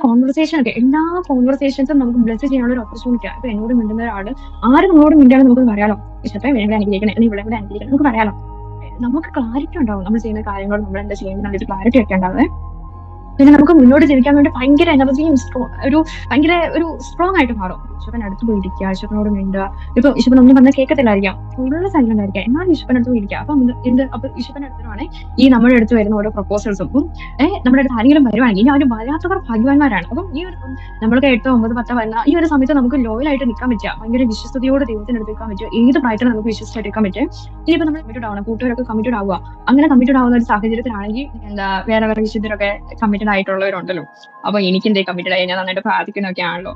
Conversation ഒക്കെ എല്ലാ കോൺവെർസേഷൻസും നമുക്ക് ബ്ലസ് ചെയ്യാനുള്ള ഒരു ഓപ്പർച്യൂണിറ്റിയാണ്. ഇപ്പൊ എന്നോട് മിണ്ടുന്ന ഒരാള് ആര് നമ്മളോട് മിണ്ടാണ് നമുക്ക് പറയാലോ, ഇഷ്ടത്തെ ഇവിടെ അനുഗ്രഹിക്കണം അല്ലെങ്കിൽ ഇവിടെ അനുഗ്രഹിക്കണം നമുക്ക് പറയാലോ. നമുക്ക് ക്ലാരിറ്റി ഉണ്ടാവും നമ്മൾ ചെയ്യുന്ന കാര്യങ്ങൾ, നമ്മൾ എന്താ ചെയ്യുന്നത് ക്ലാരിറ്റി ഒക്കെ ഉണ്ടാവും. പിന്നെ നമുക്ക് മുന്നോട്ട് ജീവിക്കാൻ വേണ്ടി ഭയങ്കര എനർജിയും ഒരു ഭയങ്കര ഒരു സ്ട്രോങ് ആയിട്ട് മാറും. ഈശ്വരൻ അടുത്ത് പോയിരിക്കുക, ഈശ്വരനോട് മിണ്ടുക. ഇപ്പൊ ഈശ്വരൻ ഒന്നും പറഞ്ഞാൽ കേൾക്കത്തില്ലായിരിക്കാം, ഫുള്ള് സൈലന്റ് ആയിരിക്കാം, എന്നാലും ഈശ്വരൻ അടുത്ത് പോയിരിക്കുക. അപ്പൊ ഈശ്വരൻ അടുത്താണ് ഈ നമ്മുടെ അടുത്ത് വരുന്ന ഓരോ പ്രപ്പോസൽസും. അപ്പം നമ്മുടെ അടുത്ത് ആരെങ്കിലും വരുവാണെങ്കിൽ ഇനി അവർ വരാത്തവർ ഭാഗ്യവാന്മാരാണ്. അപ്പം ഈ ഒരു നമ്മൾക്ക് 8, 9, 10 വരുന്ന ഈ ഒരു സമയത്ത് നമുക്ക് ലോയലായിട്ട് നിൽക്കാൻ പറ്റുക, ഭയങ്കര വിശ്വസ്തയോടെ ദൈവത്തിന് അടുത്ത് നിൽക്കാൻ പറ്റുക, ഏത് പ്രായത്തിലും നമുക്ക് വിശ്വസിച്ചെടുക്കാൻ പറ്റും. ഇനിയിപ്പോ നമ്മൾ കമ്മിറ്റഡ് ആവണം, കൂട്ടുകാരൊക്കെ കമ്മിറ്റഡ് ആവുക. അങ്ങനെ കമ്മിറ്റഡ് ആവുന്ന ഒരു സാഹചര്യത്തിലാണെങ്കിൽ വേറെ വേറെ വിശുദ്ധരൊക്കെ കമ്മിറ്റഡ് ആയിട്ടുള്ളവരുണ്ടല്ലോ. അപ്പൊ എനിക്ക് എന്തേ കമ്മിറ്റഡ് ആയി, ഞാൻ നന്നായിട്ട് പ്രാർത്ഥിക്കുന്നൊക്കെ ആണല്ലോ.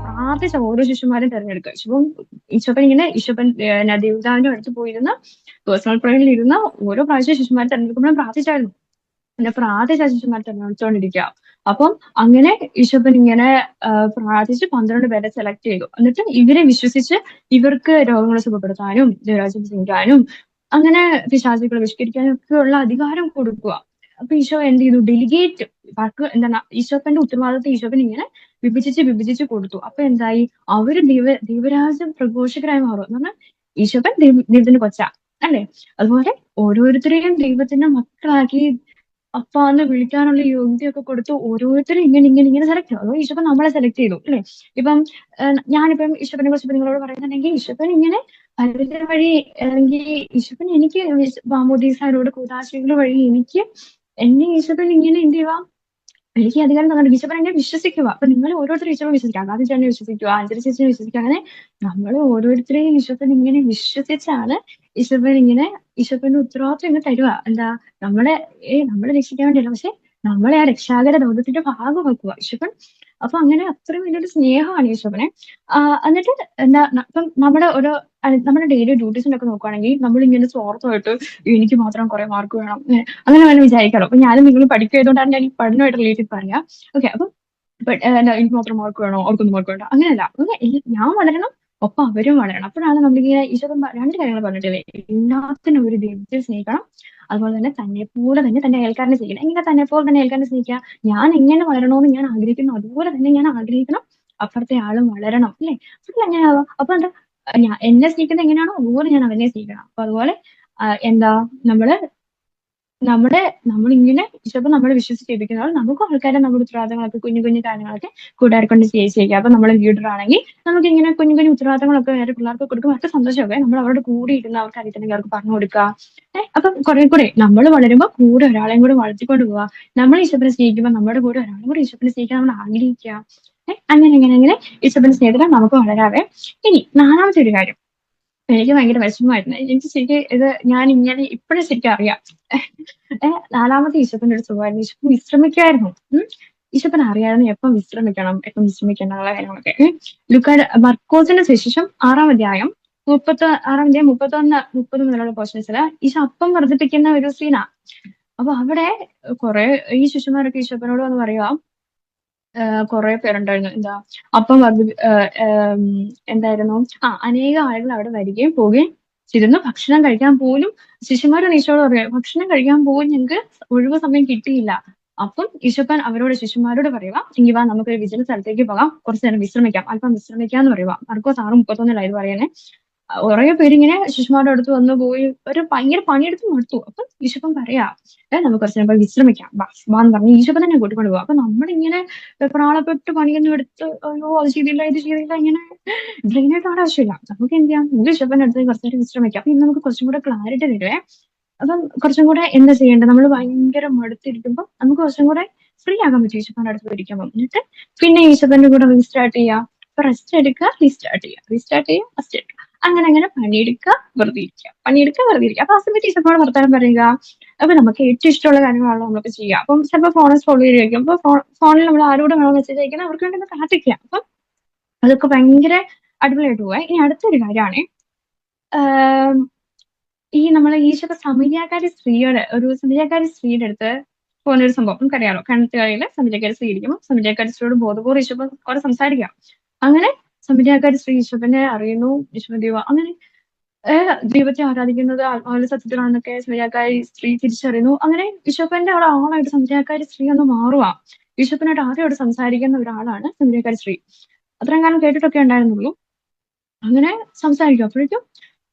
പ്രാർത്ഥിച്ച ഓരോ ശിഷ്യന്മാരും തെരഞ്ഞെടുക്കുക. ഈശോപ്പൻ ദേവതാവിന്റെ അടുത്ത് പോയിരുന്ന പേഴ്സണൽ പ്രേയറിൽ ഇരുന്ന ഓരോ പ്രാവശ്യം ശിഷ്യന്മാരെ തെരഞ്ഞെടുക്കുമ്പോഴും പ്രാർത്ഥിച്ചായിരുന്നു. പിന്നെ പ്രാർത്ഥിച്ച ശിഷ്യന്മാരെ തെരഞ്ഞെടുത്തോണ്ടിരിക്കുക. അപ്പം അങ്ങനെ ഈശോപ്പൻ ഇങ്ങനെ പ്രാർത്ഥിച്ച് 12 പേരെ സെലക്ട് ചെയ്തു. എന്നിട്ട് ഇവരെ വിശ്വസിച്ച് ഇവർക്ക് രോഗങ്ങളെ സുഖപ്പെടുത്താനും ദൈവരാജ്യം ചെയ്യാനും അങ്ങനെ പിശാചുക്കളെ ബഹിഷ്കരിക്കാനും ഒക്കെ ഉള്ള അധികാരം കൊടുക്കുക. അപ്പൊ ഈശോ എന്ത് ചെയ്തു, ഡെലിഗേറ്റ് എന്താണ് ഈശോപ്പന്റെ ഉത്തരവാദിത്തം ഈശോപ്പൻ ഇങ്ങനെ വിഭജിച്ച് കൊടുത്തു. അപ്പൊ എന്തായി, അവര് ദൈവരാജ്യം പ്രഘോഷകരായി മാറും. എന്ന് പറഞ്ഞാൽ ഈശോപ്പൻ ദൈവത്തിന്റെ കൊച്ച അല്ലെ. അതുപോലെ ഓരോരുത്തരെയും ദൈവത്തിന്റെ മക്കളാക്കി അപ്പാന്ന് വിളിക്കാനുള്ള യോഗ്യതയൊക്കെ കൊടുത്ത് ഓരോരുത്തരും ഇങ്ങനെ സെലക്ട് ചെയ്യും. അതോ ഈശോപ്പൻ നമ്മളെ സെലക്ട് ചെയ്തു അല്ലെ. ഇപ്പം ഞാനിപ്പം ഈശോപ്പനെ കുറിച്ച് നിങ്ങളോട് പറയുന്നുണ്ടെങ്കിൽ ഈശോപ്പൻ ഇങ്ങനെ പലരുടെ വഴി, അല്ലെങ്കിൽ ഈശോപ്പൻ എനിക്ക് മാമോദീസയിലൂടെ കൂതാശികളുടെ വഴി എന്നെ ഈശോപ്പൻ ഇങ്ങനെ എന്ത് ചെയ്യുക, എനിക്ക് അധികാരം തന്നിട്ട് ഈശോപ്പൻ എന്നെ വിശ്വസിക്കുക. അപ്പൊ നിങ്ങൾ ഓരോരുത്തരും ഈശോപ്പൻ വിശ്വസിക്കുക, അതാത് ചേട്ടനെ വിശ്വസിക്കുക, അഞ്ചര ചേച്ചിനെ വിശ്വസിക്കുക. അങ്ങനെ നമ്മൾ ഓരോരുത്തരെയും ഈശോപ്പൻ ഇങ്ങനെ വിശ്വസിച്ചാണ് ഈശോപ്പന്റെ ഉത്തരവാദിത്വം ഇങ്ങനെ തരുക. എന്താ, നമ്മളെ രക്ഷിക്കാൻ വേണ്ടിയല്ല, പക്ഷെ നമ്മളെ ആ രക്ഷാകര ദൗത്യത്തിന്റെ ഭാഗമാക്കുക ഈശോപ്പൻ. അപ്പൊ അങ്ങനെ അത്രയും വലിയൊരു സ്നേഹമാണ് ഈശോപ്പനെ. എന്നിട്ട് ഇപ്പം നമ്മുടെ ഡെയിലി ഡ്യൂട്ടീസിനൊക്കെ നോക്കുകയാണെങ്കിൽ നമ്മളിങ്ങനെ സ്വാർത്ഥമായിട്ട് എനിക്ക് മാത്രം കുറെ മാർക്ക് വേണം അങ്ങനെ വേണം വിചാരിക്കാലോ. അപ്പൊ ഞാനും നിങ്ങളും പഠിക്കുകയായതുകൊണ്ടാണ് ഞാൻ ഈ പഠനമായിട്ട് റിലേറ്റഡ് പറയാം. ഓക്കെ, അപ്പം എനിക്ക് മാത്രം മാർക്ക് വേണോ, അവർക്കൊന്നും മാർക്ക് വേണ്ട, അങ്ങനെയല്ല. ഞാൻ വളരണം, ഒപ്പം അവരും വളരണം. അപ്പോഴാണ് നമ്മളിങ്ങനെ ഈശ്വരൻ 2 കാര്യങ്ങൾ പറഞ്ഞിട്ടില്ലേ, എല്ലാത്തിനും ഒരു ദൈവത്തെ സ്നേഹിക്കണം, അതുപോലെ തന്നെ തന്നെപ്പോലെ തന്നെ തന്റെ അയൽക്കാരനെ സ്നേഹിക്കണം. എങ്ങനെ തന്നെപ്പോലെ തന്നെ അയൽക്കാരനെ സ്നേഹിക്കുക, ഞാൻ എങ്ങനെ വളരണമെന്ന് ഞാൻ ആഗ്രഹിക്കുന്നു അതുപോലെ തന്നെ ഞാൻ ആഗ്രഹിക്കണം അപ്പുറത്തെ ആളും വളരണം അല്ലെ. അപ്പൊ എങ്ങനെയാവാം, അപ്പൊ എന്താ, എന്നെ സ്നേഹിക്കുന്നത് എങ്ങനെയാണോ അതുപോലെ ഞാൻ അവനെ സ്നേഹിക്കണം. അപ്പൊ അതുപോലെ എന്താ നമ്മളിങ്ങനെ ചിലപ്പോൾ നമ്മളെ വിശ്വസിച്ചിരിക്കുന്നവർ നമുക്ക് ആൾക്കാരെ നമ്മുടെ ഉത്തരവാദിത്തങ്ങളൊക്കെ കുഞ്ഞു കാര്യങ്ങളൊക്കെ കൂട്ടുകാരെ കൊണ്ട് ചെയ്യിച്ചേക്കുക. അപ്പൊ നമ്മൾ ലീഡർ ആണെങ്കിൽ നമുക്ക് ഇങ്ങനെ കുഞ്ഞു ഉത്തരവാദിത്തങ്ങളൊക്കെ വേറെ പിള്ളേർക്ക് കൊടുക്കും, അവർക്ക് സന്തോഷമൊക്കെ നമ്മൾ അവരുടെ കൂടെ ഇരുന്ന് അവർക്ക് അറിയത്തില്ലെങ്കിൽ അവർക്ക് പറഞ്ഞു കൊടുക്കുക. അപ്പം കുറെ കൂടെ നമ്മൾ വളരുമ്പോൾ കൂടെ ഒരാളെയും കൂടെ വളർത്തിക്കൊണ്ട് പോവുക. നമ്മൾ ഈശോപ്പിനെ സ്നേഹിക്കുമ്പോൾ നമ്മുടെ കൂടെ ഒരാളും കൂടെ ഈശോപ്പിനെ സ്നേഹിക്കാൻ നമ്മൾ ആഗ്രഹിക്കുക. അങ്ങനെ ഈശോപ്പിനെ സ്നേഹിച്ചാൽ നമുക്ക് വളരാവേ. ഇനി 4മത്തെ ഒരു കാര്യം എനിക്ക് ഭയങ്കര വിഷമമായിരുന്നു. എനിക്ക് ശരിക്കും ഇത് ഞാൻ ഇങ്ങനെ ഇപ്പോഴും ശരിക്കും അറിയാം. 4മത്തെ ഈശോപ്പന്റെ ഒരു സ്വഭാവമായിരുന്നു, ഈശോപ്പൻ വിശ്രമിക്കുമായിരുന്നു. ഈശോപ്പൻ അറിയായിരുന്നു എപ്പം വിശ്രമിക്കണം എപ്പം വിശ്രമിക്കേണ്ട എന്നുള്ള കാര്യങ്ങളൊക്കെ. മർക്കോസിന്റെ സുവിശേഷം 6-ാം അധ്യായം 31-30 മുതലുള്ള പോർഷൻസില് ഈശോ അപ്പം വർദ്ധിപ്പിക്കുന്ന ഒരു സീനാ. അപ്പൊ അവിടെ കുറെ ഈ ശിഷ്യന്മാരൊക്കെ ഈശോപ്പനോട് വന്ന് പറയുക, കുറെ പേരുണ്ടായിരുന്നു. അപ്പം എന്തായിരുന്നു, അനേകം ആളുകൾ അവിടെ വരികയും പോവുകയും ചെയ്തിരുന്നു. ഭക്ഷണം കഴിക്കാൻ പോലും ശിഷ്യന്മാരോട് ഈശോയോട് പറയാം, ഭക്ഷണം കഴിക്കാൻ പോലും ഞങ്ങൾക്ക് ഒഴിവ് സമയം കിട്ടിയില്ല. അപ്പം ഈശോപ്പൻ ശിഷ്യന്മാരോട് പറയുക, എങ്കിൽ വാ നമുക്കൊരു വിജന സ്ഥലത്തേക്ക് പോകാം, കുറച്ചു നേരം വിശ്രമിക്കാം, അല്പം വിശ്രമിക്കാന്ന് പറയുക. മർക്കോസ് 6:31 പറയുന്നത്. കുറെ പേരിങ്ങനെ ശിശുമാരുടെ അടുത്ത് വന്നു പോയി ഒരു ഭയങ്കര പണിയെടുത്ത് മടുത്തു. അപ്പൊ ഈശോപ്പൻ പറയാ, നമുക്ക് കുറച്ച് നേരം വിശ്രമിക്കാം വാന്ന് പറഞ്ഞ് ഈശോപ്പൻ തന്നെ കൂട്ടിക്കൊണ്ട് പോകും. അപ്പൊ നമ്മളിങ്ങനെ പ്രാളപ്പെട്ട് പണിയൊന്നും എടുത്ത് അയ്യോ അത് ചെയ്തില്ല ഇത് ചെയ്തില്ല ഇങ്ങനെ ഡ്രെയിനായിട്ട് ആവശ്യമില്ല. നമുക്ക് എന്ത് ചെയ്യാം, നമുക്ക് ഈശോപ്പന്റെ അടുത്ത് കുറച്ച് നേരം വിശ്രമിക്കാം. അപ്പൊ ഇന്ന് നമുക്ക് കുറച്ചും കൂടെ ക്ലാരിറ്റി തരുവേ. അപ്പം കുറച്ചും കൂടെ എന്താ ചെയ്യേണ്ടത്, നമ്മൾ ഭയങ്കര മടുത്തിരിക്കുമ്പോൾ നമുക്ക് കുറച്ചും കൂടെ ഫ്രീ ആകാൻ പറ്റും ഈശോപ്പന്റെ അടുത്ത് ഇരിക്കുമ്പോൾ. എന്നിട്ട് പിന്നെ ഈശോപ്പന്റെ കൂടെ റീസ്റ്റാർട്ട് ചെയ്യാം. അപ്പൊ റെസ്റ്റ് എടുക്കുക, റീസ്റ്റാർട്ട് ചെയ്യുക, റീസ്റ്റാർട്ട് ചെയ്യുക, റെസ്റ്റ് എടുക്കുക. അങ്ങനെ പണിയെടുക്കുക, വെറുതെ ഇരിക്കുക, പണിയെടുക്കുക, വെറുതെ ഇരിക്കുക. അപ്പൊ ആ സമയത്ത് ഈശോപ്പനോട് വർത്താനം പറയുക. അപ്പൊ നമുക്ക് ഏറ്റവും ഇഷ്ടമുള്ള കാര്യങ്ങളാണല്ലോ നമുക്ക് ചെയ്യാം. അപ്പം ചിലപ്പോൾ ഫോണിൽ സ്ക്രോൾ ചെയ്ത് കഴിക്കും. അപ്പൊ ഫോണിൽ നമ്മൾ ആരോട് വേണോ മെസ്സേജ് അയക്കണം അവർക്ക് വേണ്ടി കാത്തിക്കുക. അപ്പം അതൊക്കെ ഭയങ്കര അടിപൊളിയായിട്ട് പോവാ. ഇനി അടുത്തൊരു കാര്യമാണ്, ഈ നമ്മളെ ഈശോപ്പ സമരിയാക്കാരി സ്ത്രീയുടെ അടുത്ത് പോകുന്നൊരു സംഭവം നമുക്കറിയാലോ. കണത്തുകാരിയില് സമരിയാക്കാരി സ്ത്രീ ഇരിക്കുമ്പോൾ സമരിയാക്കാരി സ്ത്രീയോട് ബോധപൂർവ്വം ഈശോപ്പ കുറെ സംസാരിക്കാം. അങ്ങനെ സമരിയാക്കാരി സ്ത്രീ ഈശോപ്പനെ അറിയുന്നു, ഈശോപ്പൻ ദൈവം അങ്ങനെ ദൈവത്തെ ആരാധിക്കുന്നത് ആളുടെ സത്യത്തിലാണെന്നൊക്കെ സമരിയാക്കാരി സ്ത്രീ തിരിച്ചറിയുന്നു. അങ്ങനെ ബിഷപ്പിന്റെ ആളായിട്ട് സമരിയാക്കാരി സ്ത്രീ ഒന്ന് മാറുക. ബിഷപ്പിനായിട്ട് ആദ്യമായിട്ട് സംസാരിക്കുന്ന ഒരാളാണ് സമരിയാക്കാരി സ്ത്രീ. അത്രയും കാലം കേട്ടിട്ടൊക്കെ ഉണ്ടായിരുന്നുള്ളൂ. അങ്ങനെ സംസാരിക്കും. അപ്പോഴേക്കും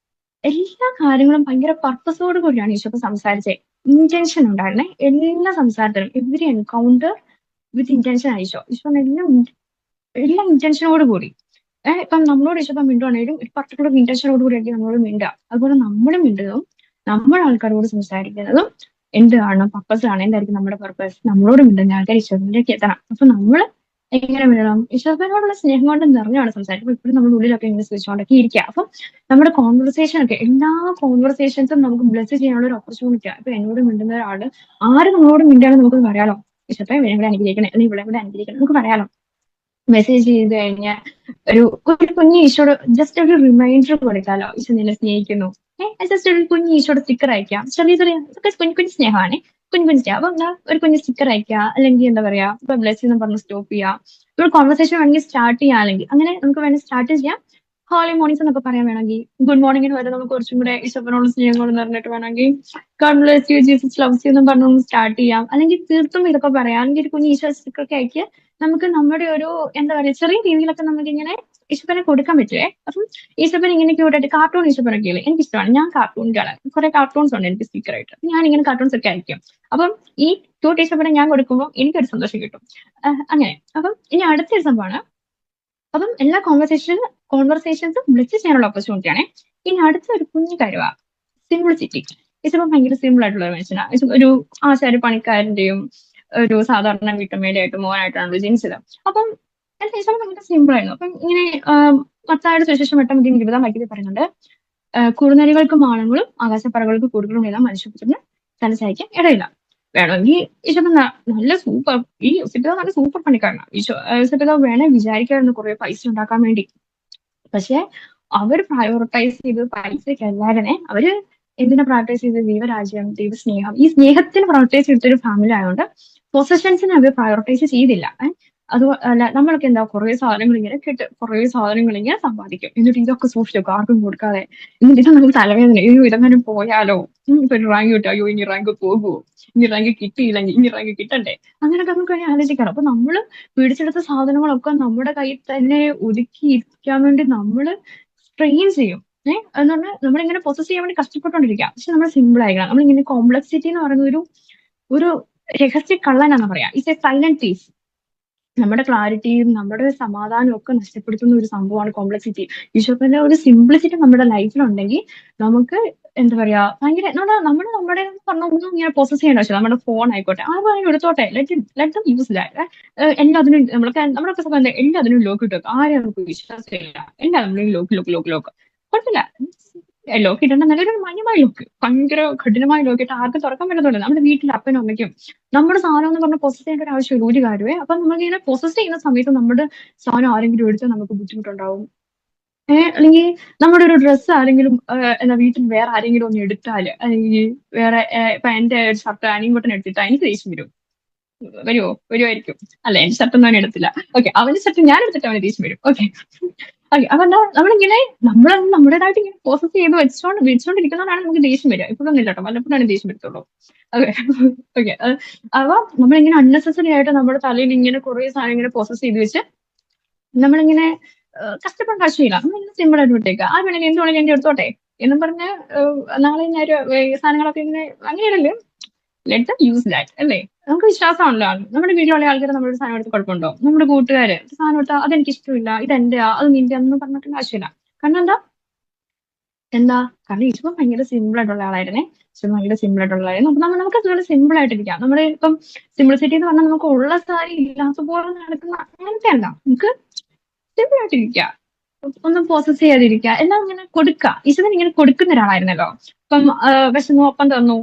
എല്ലാ കാര്യങ്ങളും ഭയങ്കര പർപ്പസോട് കൂടിയാണ് ഈശോപ്പ് സംസാരിച്ചത്. ഇന്റൻഷൻ ഉണ്ടായിരുന്നേ എല്ലാ സംസാരത്തിലും. എവരി എൻകൗണ്ടർ വിത്ത് ഇന്റൻഷൻ ആയിശോ. ഈശോ എല്ലാം ഇന്റൻഷനോട് കൂടി. ഇപ്പം നമ്മളോട് ഈശോപ്പം മിണ്ടുവാണെങ്കിലും ഒരു പർട്ടിക്കുലർ ഇന്റൻഷനോട് കൂടിയായിരിക്കും നമ്മളോട് മിണ്ടുക. അതുപോലെ നമ്മളും മിണ്ടുന്നതും നമ്മുടെ ആൾക്കാരോട് സംസാരിക്കുന്നതും എന്താണ് പർപ്പസാണ്, എന്തായിരിക്കും നമ്മുടെ പർപ്പസ്, നമ്മളോട് മിണ്ടുന്ന ആൾക്കാർ ഈശോപ്പിലേക്ക് എത്തണം. അപ്പൊ നമ്മൾ എങ്ങനെ മിണ്ടണം? ഈശോപ്പനോടുള്ള സ്നേഹം കൊണ്ട് നിറഞ്ഞാണ് സംസാരിക്കും. ഇപ്പോഴും നമ്മുടെ ഉള്ളിലൊക്കെ ഇങ്ങനെ സ്വിച്ചുകൊണ്ടൊക്കെ ഇരിക്കുക. അപ്പം നമ്മുടെ കോൺവെർസേഷൻ ഒക്കെ എല്ലാ കോൺവെർസേഷൻസും നമുക്ക് ബ്ലെസ് ചെയ്യാനുള്ള ഒരു ഓപ്പർച്യൂണിറ്റിയാണ്. ഇപ്പൊ എന്നോട് മിണ്ടുന്ന ഒരാള് ആര് നമ്മളോട് മിണ്ടാണെന്ന് നമുക്ക് പറയാലോ. ഈശോപ്പെ ഇവിടെ അനുഗ്രഹിക്കണേ, അല്ലെങ്കിൽ ഇവിടെ ഇവിടെ അനുഗ്രഹിക്കണം നമുക്ക് പറയാലോ. മെസ്സേജ് ചെയ്ത് കഴിഞ്ഞാൽ ഒരു കുഞ്ഞു ഈശോട് ജസ്റ്റ് ഒരു റിമൈൻഡർ കൊടുക്കാലോ, ഈശോ നിന്നെ സ്നേഹിക്കുന്നു. ജസ്റ്റ് ഒരു കുഞ്ഞു ഈശോട് സ്റ്റിക്കർ അയക്കാം. ചെറിയ ചെറിയ കുഞ്ഞു കുഞ്ഞു സ്നേഹമാണ്, കുഞ്ഞു കുഞ്ഞു സ്നേഹം. അപ്പൊ എന്താ ഒരു കുഞ്ഞു സ്റ്റിക്കർ അയക്കുക, അല്ലെങ്കിൽ എന്താ പറയാ ഇപ്പൊ ബ്ലെസ് എന്ന് പറഞ്ഞ് സ്റ്റോപ്പ് ചെയ്യാം. ഒരു കോൺവെർസേഷൻ വേണമെങ്കിൽ സ്റ്റാർട്ട് ചെയ്യാണെങ്കിൽ അങ്ങനെ നമുക്ക് വേണമെങ്കിൽ സ്റ്റാർട്ട് ചെയ്യാം. ഹോളി മോർണിംഗ്സ് എന്നൊക്കെ പറയാൻ വേണമെങ്കിൽ ഗുഡ് മോർണിംഗിന് വരെ നമുക്ക് കുറച്ചും കൂടെ ഈശോപ്പനോട് സ്നേഹം കൊണ്ട് നിറഞ്ഞിട്ട് വേണമെങ്കിൽ God bless U, Jesus loves you എന്ന് പറഞ്ഞൊന്ന് സ്റ്റാർട്ട് ചെയ്യാം. അല്ലെങ്കിൽ തീർത്തും ഇതൊക്കെ പറയാം. അല്ലെങ്കിൽ ഒരു കുഞ്ഞു ഈശോ സ്റ്റിക്കർ ഒക്കെ അയക്കുക. നമുക്ക് നമ്മുടെ ഒരു എന്താ പറയാ ചെറിയ രീതിയിലൊക്കെ നമുക്ക് ഇങ്ങനെ ഈശോപ്പനെ കൊടുക്കാൻ പറ്റുവേ. അപ്പം ഈശോപ്പൻ ഇങ്ങനെ ക്യൂട്ടായിട്ട് കാർട്ടൂൺ ഈശോപ്പനൊക്കെ ഇല്ലേ, എനിക്ക് ഇഷ്ടമാണ്. ഞാൻ കാർട്ടൂൺ കാണാൻ കുറെ കാർട്ടൂൺസ് ഉണ്ട് എനിക്ക് സ്റ്റിക്കറായിട്ട്. ഞാൻ ഇങ്ങനെ കാർട്ടൂൺസ് ഒക്കെ അയക്കും. അപ്പം ഈ ക്യൂട്ട് ഈശോപ്പനെ ഞാൻ കൊടുക്കുമ്പോൾ എനിക്കൊരു സന്തോഷം കിട്ടും. അങ്ങനെ. അപ്പം ഇനി അടുത്തൊരു സംഭവമാണ്. അപ്പം എല്ലാ കോൺവെർസേഷൻസും ബ്ലെസ് ചെയ്യാനുള്ള ഓപ്പർച്യൂണിറ്റി ആണ്. ഇനി അടുത്ത ഒരു കുഞ്ഞു കാര്യമാണ് സിംപ്ലിസിറ്റി. ഈശോപ്പൻ ഭയങ്കര സിമ്പിൾ ആയിട്ടുള്ള ഒരു മനുഷ്യനാണ്. ഒരു ആശാരി പണിക്കാരന്റെയും ഒരു സാധാരണ വീട്ടമ്മയുടെ ആയിട്ട് മോനായിട്ടാണ് ജനിച്ചത്. അപ്പം ഈശോപ്പൻ ഭയങ്കര സിമ്പിൾ ആയിരുന്നു. അപ്പം ഇങ്ങനെ മത്തായിയുടെ സുവിശേഷം 8:20 വാക്യത്തിൽ പറയുന്നുണ്ട്, കുറുനരികൾക്ക് മാളങ്ങളും ആകാശപ്പറകൾക്ക് കൂടുകളും എല്ലാം മനുഷ്യപുത്രന് തലചായ്ക്കാൻ ഇടയില്ല. വേണമെങ്കിൽ ഈശോപ്പൻ നല്ല സൂപ്പർ, ഈ യോസേപ്പിതാവ് നല്ല സൂപ്പർ പണിക്കാരനാണ്. യോസേപ്പിതാവ് വേണേ വിചാരിക്കായിരുന്നു കുറെ പൈസ ഉണ്ടാക്കാൻ വേണ്ടി. പക്ഷെ അവർ പ്രയോറിറ്റൈസ് ചെയ്ത് പൈസക്കല്ലാതെ അവര് എന്തിനാ പ്രയോറിറ്റൈസ് ചെയ്തത്? ദൈവരാജ്യം, ദൈവസ്നേഹം. ഈ സ്നേഹത്തിന് പ്രയോറിറ്റൈസ് ചെയ്തൊരു ഫാമിലി ആയതുകൊണ്ട് പൊസഷൻസിനെ അവർ പ്രയോറിറ്റൈസ് ചെയ്തില്ല. അത് അല്ല നമ്മളൊക്കെ എന്താ കുറെ സാധനങ്ങൾ ഇങ്ങനെ കുറെ സാധനങ്ങൾ ഇങ്ങനെ സമ്പാദിക്കും. എന്നിട്ട് ഇതൊക്കെ സൂക്ഷിച്ചേക്കും, ആർക്കും കൊടുക്കാതെ. എന്നിട്ട് ഇത് നമുക്ക് തലവേദന, അയ്യോ ഇതെങ്ങനെ പോയാലോ, ഇപ്പൊ ഒരു റാങ്ക് കിട്ടും, അയ്യോ ഇനി റാങ്ക് പോകുമോ, ഇനി റാങ്ക് കിട്ടിയില്ലെങ്കിൽ ഇനി റാങ്ക് കിട്ടണ്ടേ, അങ്ങനെയൊക്കെ നമുക്ക് വേണ്ടി ആലോചിക്കണം. അപ്പൊ നമ്മള് പിടിച്ചെടുത്ത സാധനങ്ങളൊക്കെ നമ്മുടെ കയ്യിൽ തന്നെ ഒതുക്കി ഇരിക്കാൻ വേണ്ടി നമ്മള് സ്ട്രെയിൻ ചെയ്യും. എന്ന് പറഞ്ഞാൽ നമ്മളിങ്ങനെ പൊസസ് ചെയ്യാൻ വേണ്ടി കഷ്ടപ്പെട്ടുകൊണ്ടിരിക്കുക. പക്ഷെ നമ്മൾ സിമ്പിൾ ആയിരിക്കണം. നമ്മളിങ്ങനെ കോംപ്ലക്സിറ്റി എന്ന് പറയുന്ന ഒരു രഹസ്യ കള്ളനാണെന്ന് പറയാം. It's A silent thief. നമ്മുടെ ക്ലാരിറ്റിയും നമ്മുടെ സമാധാനവും ഒക്കെ നഷ്ടപ്പെടുത്തുന്ന ഒരു സംഭവമാണ് കോംപ്ലക്സിറ്റി. ഈശോപ്പന്റെ ഒരു സിംപ്ലിസിറ്റി നമ്മുടെ ലൈഫിലുണ്ടെങ്കിൽ നമുക്ക് എന്താ പറയാ ഭയങ്കര നമ്മുടെ പറഞ്ഞൊന്നും ഇങ്ങനെ പ്രോസസ് ചെയ്യേണ്ട ആവശ്യം. നമ്മുടെ ഫോൺ ആയിക്കോട്ടെ ആ പറഞ്ഞു എടുത്തോട്ടെ, ലെറ്റ് യൂസ് ദാറ്റ്. എല്ലാത്തിനും നമ്മളൊക്കെ സമയം എല്ലാത്തിനും ലോക്ക് ഇട്ടു വെക്കും. ആരും നമുക്ക് വിശ്വാസമില്ല. എല്ലാത്തിനും ലോക്ക് കുഴപ്പമില്ല. ലോക്ക് ഇടേണ്ട നല്ലൊരു മാന്യമായ ലോക്ക്, ഭയങ്കര കഠിനമായ ലോക്ക് ഇട്ട് ആർക്കും തുറക്കാൻ പറ്റുന്നുണ്ട്. നമ്മുടെ വീട്ടിൽ അപ്പനും അമ്മയ്ക്കും നമ്മുടെ സാധനം എന്ന് പറഞ്ഞാൽ പ്രോസസ് ചെയ്യേണ്ട ഒരു ആവശ്യമില്ല ഒരു കാര്യമേ. അപ്പൊ നമ്മളിങ്ങനെ പ്രോസസ് ചെയ്യുന്ന സമയത്ത് നമ്മുടെ സാധനം ആരെങ്കിലും എടുത്താൽ നമുക്ക് ബുദ്ധിമുട്ടുണ്ടാവും. അല്ലെങ്കിൽ നമ്മുടെ ഒരു ഡ്രസ്സ് ആരെങ്കിലും എന്താ വീട്ടിൽ വേറെ ആരെങ്കിലും ഒന്ന് എടുത്താല്, അല്ലെങ്കിൽ വേറെ ഇപ്പൊ എന്റെ ഷർട്ട് അനിയൻകുട്ടൻ എടുത്തിട്ടാ എനിക്ക് ദേഷ്യം വരും. വരുമായിരിക്കും. അല്ല എന്റെ ഷർട്ട് ഒന്നും അവൻ എടുത്തില്ല. ഓക്കെ, അവന്റെ ഷർട്ട് ഞാൻ എടുത്തിട്ട് അവന് ദേഷ്യം വരും. Okay okay. അപ്പൊ എന്താ നമ്മളിങ്ങനെ നമ്മുടേതായിട്ട് ഇങ്ങനെ പ്രോസസ് ചെയ്ത് വെച്ചോണ്ടിരിക്കുന്നതാണ് നമുക്ക് ദേഷ്യം വരിക. ഇപ്പോഴൊന്നും ഇല്ല കേട്ടോ, വല്ലപ്പോഴാണ് ദേഷ്യം വരത്തുള്ളൂ. Okay okay. അപ്പൊ നമ്മളിങ്ങനെ അൺനെസസറി ആയിട്ട് നമ്മുടെ തലയിൽ ഇങ്ങനെ കുറെ സാധനം ഇങ്ങനെ പ്രോസസ് ചെയ്ത് വെച്ച് നമ്മളിങ്ങനെ കഷ്ടപ്പെടേണ്ട ആവശ്യമില്ല. നമ്മളിങ്ങനെ സിമ്പിൾ ആയിട്ട് വിട്ടേക്കുക. ആ വേണമെങ്കിൽ എന്ത് വേണമെങ്കിൽ എന്റെ എടുത്തോട്ടെ എന്നും പറഞ്ഞ് നാളെ ഞാൻ സാധനങ്ങളൊക്കെ ഇങ്ങനെ അങ്ങനെയല്ലേ. ലെറ്റ് ദം യൂസ് ദാറ്റ് അല്ലേ. നമുക്ക് വിശ്വാസമാണല്ലോ. നമ്മുടെ വീട്ടിലുള്ള ആൾക്കാർ നമ്മുടെ സാധനം എടുത്ത് കുഴപ്പമുണ്ടോ? നമ്മുടെ കൂട്ടുകാര് സാധനം എടുത്താൽ അതെനിക്ക് ഇഷ്ടമില്ല, ഇതെന്റെയാ, അത് നിന്റെ ഒന്നും പറഞ്ഞിട്ടുള്ള ആവശ്യമില്ല. കാരണം എന്താ കാരണം ഈശോ ഭയങ്കര സിമ്പിൾ ആയിട്ടുള്ള ആളായിരുന്നേ. ഈശോ ഭയങ്കര സിമ്പിൾ ആയിട്ടുള്ള ആളായിരുന്നു. അപ്പൊ നമുക്ക് അതുപോലെ സിമ്പിൾ ആയിട്ടിരിക്കാം. നമ്മുടെ ഇപ്പം സിംപ്ലിസിറ്റി എന്ന് പറഞ്ഞാൽ നമുക്ക് ഉള്ള കാര്യം ഇല്ലാത്ത പോലെ നടക്കുന്ന അങ്ങനത്തെ അല്ല. നമുക്ക് സിമ്പിൾ ആയിട്ടിരിക്കുക, ഒന്നും പ്രോസസ് ചെയ്യാതിരിക്കുക, എല്ലാം ഇങ്ങനെ കൊടുക്കുക. ഈശോൻ ഇങ്ങനെ കൊടുക്കുന്ന ഒരാളായിരുന്നല്ലോ. ഇപ്പം വിശന്നു ഒപ്പം തന്നു,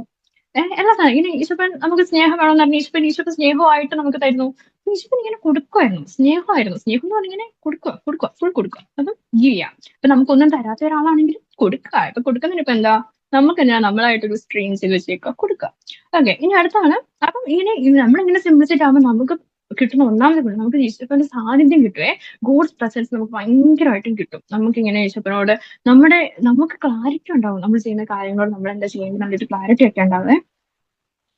എല്ലാ സാധനം ഇങ്ങനെ ഈശോപ്പൻ നമുക്ക് സ്നേഹം വേണമെന്ന് പറഞ്ഞാൽ ഈശോപ്പൻ സ്നേഹമായിട്ട് നമുക്ക് തരുന്നു. ഈശോപ്പൻ ഇങ്ങനെ കൊടുക്കുമായിരുന്നു, സ്നേഹമായിരുന്നു. സ്നേഹം എന്ന് പറഞ്ഞാൽ ഇങ്ങനെ കൊടുക്കുക ഫുൾ കൊടുക്കുക. അപ്പം ചെയ്യാം. ഇപ്പൊ നമുക്കൊന്നും തരാത്ത ഒരാളാണെങ്കിലും കൊടുക്കുക. ഇപ്പൊ കൊടുക്കുന്നതിന് ഇപ്പൊ എന്താ, നമുക്ക് തന്നെ നമ്മളായിട്ടൊരു സ്ട്രീം ചെയ്ത് വെച്ചേക്കുക, കൊടുക്കുക. ഓക്കെ, ഇനി അടുത്താണ്. അപ്പം ഇങ്ങനെ നമ്മളിങ്ങനെ സിംപ്ലിസിറ്റി ആകുമ്പോൾ നമുക്ക് കിട്ടുന്ന ഒന്നാമത്തെ ഗുണം നമുക്ക് ഈശോപ്പന്റെ സാന്നിധ്യം കിട്ടുവേ. ഗോഡ്സ് പ്രസൻസ് നമുക്ക് ഭയങ്കരമായിട്ടും കിട്ടും. നമുക്കിങ്ങനെ ഈശോപ്പനോട് നമുക്ക് ക്ലാരിറ്റി ഉണ്ടാവും. നമ്മൾ ചെയ്യുന്ന കാര്യങ്ങളോട് നമ്മൾ എന്താ ചെയ്യുന്നത് നല്ലൊരു ക്ലാരിറ്റി ഒക്കെ ഉണ്ടാവേ.